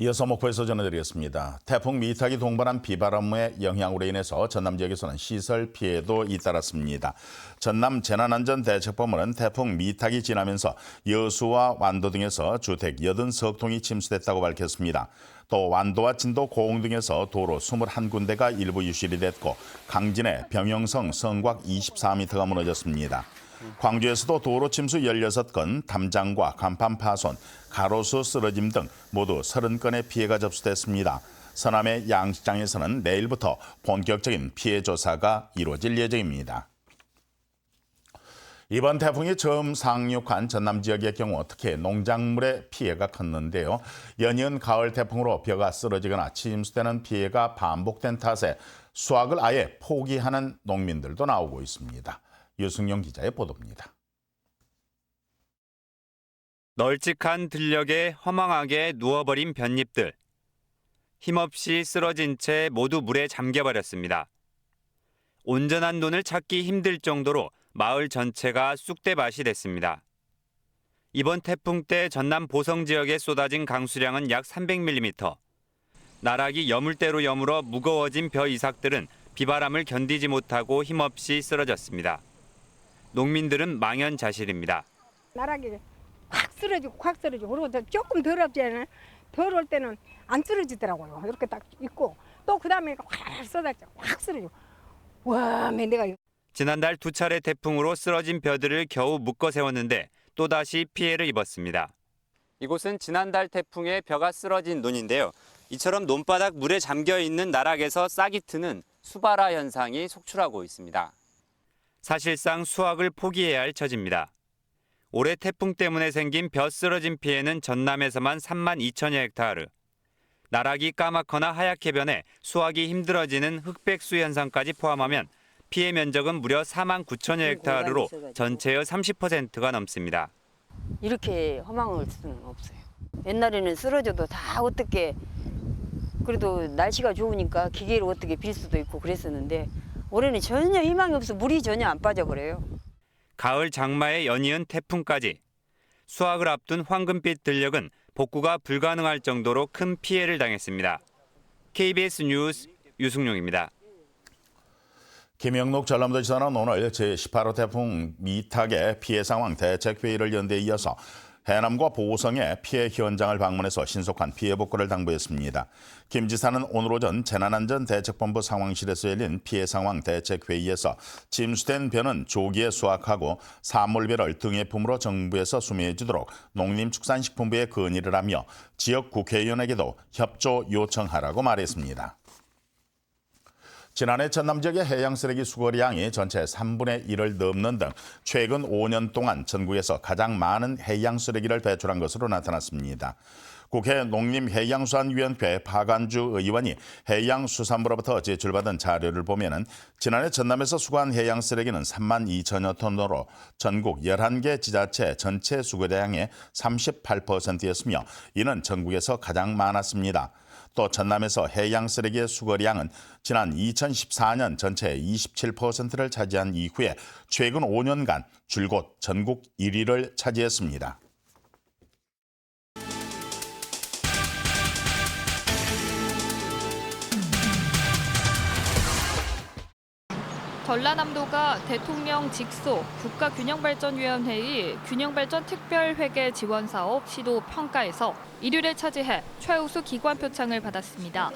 이어서 목포에서 전해드리겠습니다. 태풍 미탁이 동반한 비바람의 영향으로 인해서 전남 지역에서는 시설 피해도 잇따랐습니다. 전남 재난안전대책본부는 태풍 미탁이 지나면서 여수와 완도 등에서 주택 80석통이 침수됐다고 밝혔습니다. 또 완도와 진도 고흥 등에서 도로 21군데가 일부 유실이 됐고 강진의 병영성 성곽 24m가 무너졌습니다. 광주에서도 도로 침수 16건, 담장과 간판 파손, 가로수 쓰러짐 등 모두 30건의 피해가 접수됐습니다. 서남의 양식장에서는 내일부터 본격적인 피해 조사가 이루어질 예정입니다. 이번 태풍이 처음 상륙한 전남 지역의 경우 특히 농작물의 피해가 컸는데요. 연이은 가을 태풍으로 벼가 쓰러지거나 침수되는 피해가 반복된 탓에 수확을 아예 포기하는 농민들도 나오고 있습니다. 유승용 기자의 보도입니다. 널찍한 들녘에 허망하게 누워버린 볏잎들. 힘없이 쓰러진 채 모두 물에 잠겨버렸습니다. 온전한 논을 찾기 힘들 정도로 마을 전체가 쑥대밭이 됐습니다. 이번 태풍 때 전남 보성 지역에 쏟아진 강수량은 약 300mm. 나락이 여물대로 여물어 무거워진 벼 이삭들은 비바람을 견디지 못하고 힘없이 쓰러졌습니다. 농민들은 망연자실입니다. 나락이 확 쓰러지고 그리고 조금 더럽잖아요. 더러울 때는 안 쓰러지더라고요. 이렇게 딱 있고 또 그다음에 확 쏟아져 확 쓰러지고 와 내가 지난달 2차례 태풍으로 쓰러진 벼들을 겨우 묶어 세웠는데 또다시 피해를 입었습니다. 이곳은 지난달 태풍에 벼가 쓰러진 논인데요. 이처럼 논바닥 물에 잠겨 있는 나락에서 싹이 트는 수발화 현상이 속출하고 있습니다. 사실상 수확을 포기해야 할 처지입니다. 올해 태풍 때문에 생긴 벼 쓰러진 피해는 전남에서만 3만 2천여 헥타르. 나락이 까맣거나 하얗게 변해 수확이 힘들어지는 흑백수 현상까지 포함하면 피해 면적은 무려 4만 9천여 헥타르로 전체의 30%가 넘습니다. 이렇게 허망할 수는 없어요. 옛날에는 쓰러져도 다 어떻게 그래도 날씨가 좋으니까 기계로 어떻게 빌 수도 있고 그랬었는데 올해는 전혀 희망이 없어 물이 전혀 안 빠져버려요. 가을 장마에 연이은 태풍까지. 수확을 앞둔 황금빛 들녘은 복구가 불가능할 정도로 큰 피해를 당했습니다. KBS 뉴스 유승용입니다. 김영록 전남도지사는 오늘 제18호 태풍 미탁의 피해 상황 대책회의를 연 데 이어서 해남과 보성의 피해 현장을 방문해서 신속한 피해 복구를 당부했습니다. 김 지사는 오늘 오전 재난안전대책본부 상황실에서 열린 피해 상황 대책회의에서 침수된 벼는 조기에 수확하고 사물배를 등해품으로 정부에서 수매해 주도록 농림축산식품부에 건의를 하며 지역 국회의원에게도 협조 요청하라고 말했습니다. 지난해 전남 지역의 해양 쓰레기 수거량이 전체 3분의 1을 넘는 등 최근 5년 동안 전국에서 가장 많은 해양 쓰레기를 배출한 것으로 나타났습니다. 국회 농림해양수산위원회 박안주 의원이 해양수산부로부터 제출받은 자료를 보면 지난해 전남에서 수거한 해양 쓰레기는 3만 2천여 톤으로 전국 11개 지자체 전체 수거량의 38%였으며 이는 전국에서 가장 많았습니다. 또 전남에서 해양 쓰레기의 수거량은 지난 2014년 전체의 27%를 차지한 이후에 최근 5년간 줄곧 전국 1위를 차지했습니다. 전라남도가 대통령 직속 국가균형발전위원회의 균형발전특별회계 지원사업 시도 평가에서 1위를 차지해 최우수 기관 표창을 받았습니다.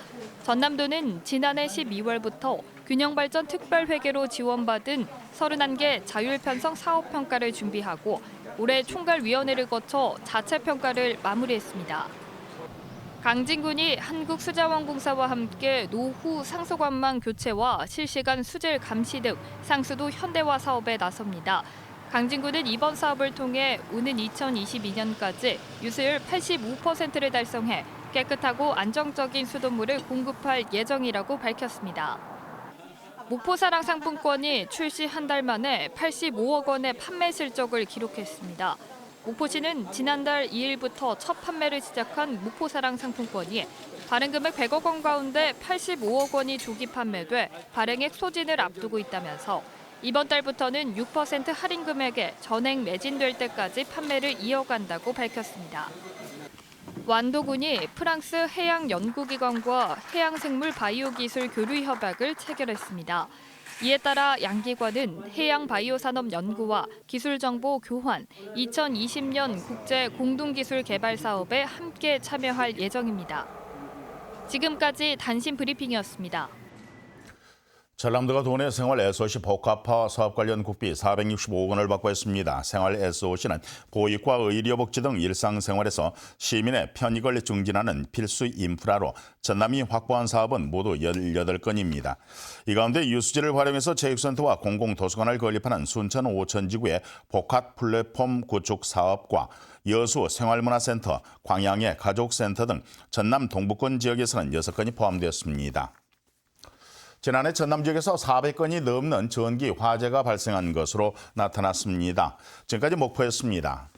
전남도는 지난해 12월부터 균형발전특별회계로 지원받은 31개 자율편성 사업평가를 준비하고 올해 총괄위원회를 거쳐 자체평가를 마무리했습니다. 강진군이 한국수자원공사와 함께 노후 상수관망 교체와 실시간 수질 감시 등 상수도 현대화 사업에 나섭니다. 강진군은 이번 사업을 통해 오는 2022년까지 유수율 85%를 달성해 깨끗하고 안정적인 수돗물을 공급할 예정이라고 밝혔습니다. 목포사랑 상품권이 출시 한 달 만에 85억 원의 판매 실적을 기록했습니다. 목포시는 지난달 2일부터 첫 판매를 시작한 목포사랑 상품권이 발행 금액 100억 원 가운데 85억 원이 조기 판매돼 발행액 소진을 앞두고 있다면서 이번 달부터는 6% 할인 금액에 전액 매진될 때까지 판매를 이어간다고 밝혔습니다. 완도군이 프랑스 해양연구기관과 해양생물 바이오기술 교류 협약을 체결했습니다. 이에 따라 양기관은 해양바이오산업연구와 기술정보 교환, 2020년 국제 공동기술 개발 사업에 함께 참여할 예정입니다. 지금까지 단신 브리핑이었습니다. 전남도가 도내 생활 SOC 복합화 사업 관련 국비 465억 원을 확보했습니다. 생활 SOC는 보육과 의료복지 등 일상생활에서 시민의 편익을 증진하는 필수 인프라로 전남이 확보한 사업은 모두 18건입니다. 이 가운데 유수지를 활용해서 체육센터와 공공도서관을 건립하는 순천 오천지구의 복합 플랫폼 구축 사업과 여수 생활문화센터, 광양의 가족센터 등 전남 동부권 지역에서는 6건이 포함되었습니다. 지난해 전남 지역에서 400건이 넘는 전기 화재가 발생한 것으로 나타났습니다. 지금까지 목포였습니다.